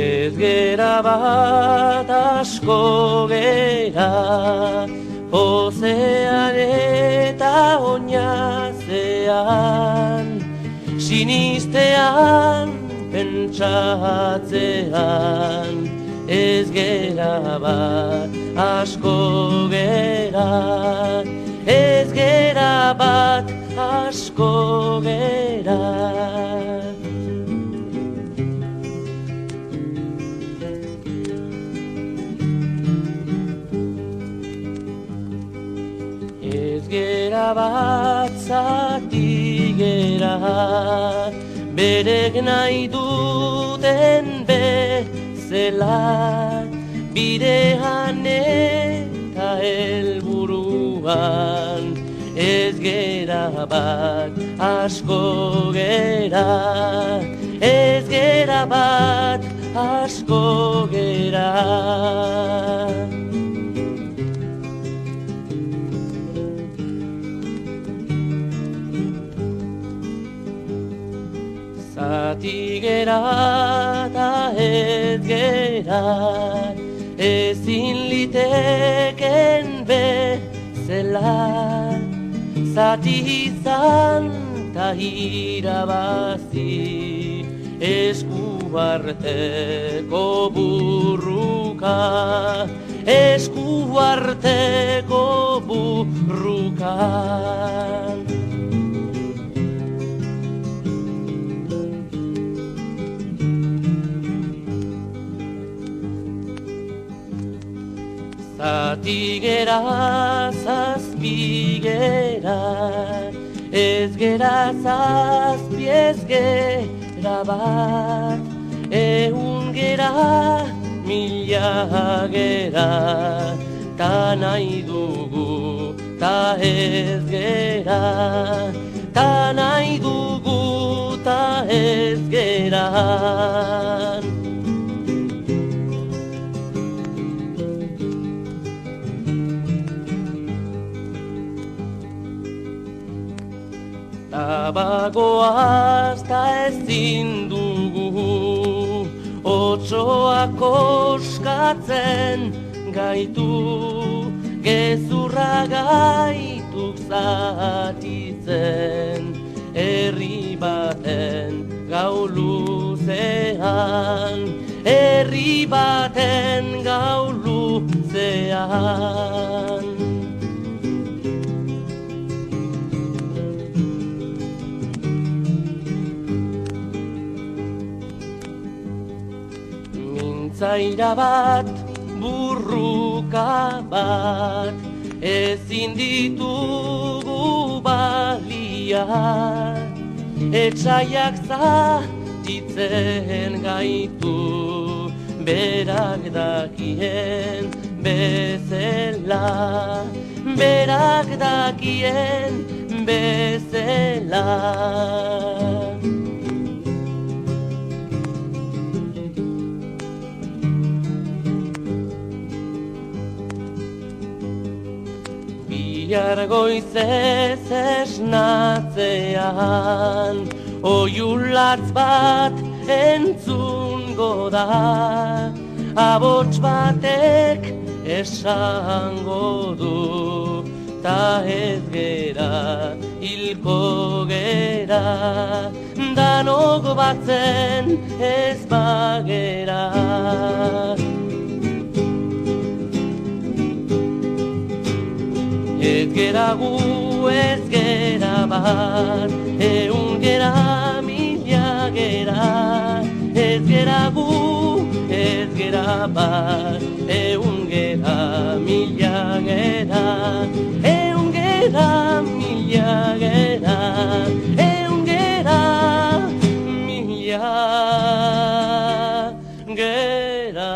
Ez gera bat asko gera, pozean eta oinazean, sinistean, pentsatzean, ez gera bat asko gera, ez gera bat asko gera. Ez gera bat zati gera, berek nahi duten bezala, bidean eta helburuan, ez gera bat asko gera, ez gera bat asko gera. Zati gera eta ez gera, ezin liteken bezala, zati izan ta irabazi, esku arteko burruka, esku arteko burruka. Zati gera, zazpi gera, ez gera zazpi ez gera bat, ehun gera, mila gera, ta nahi dugu, ta ez gera, ta nahi dugu, ta ez gera. Tabagoaz ta ezin dugu, otsoak koskatzen gaitu, gezurra gaituk zatitzen, herri baten gau luzean, herri baten gau luzean. Zaira bat, burruka bat, ezin ditugu balia, etsaiak zatitzen gaitu, berak dakien bezala, berak dakien bezala. Bihar goizez esnatzean, oiulatz bat entzungo da, abots batek esango du, ta ez gera hilko gera, danok batzen ez bagera. Ez gera gu, ez gera bat, ehun gera, mila gera. Ez gera gu, ez gera bat, ehun gera, mila gera. Ehun gera, mila gera, ehun gera, mila gera.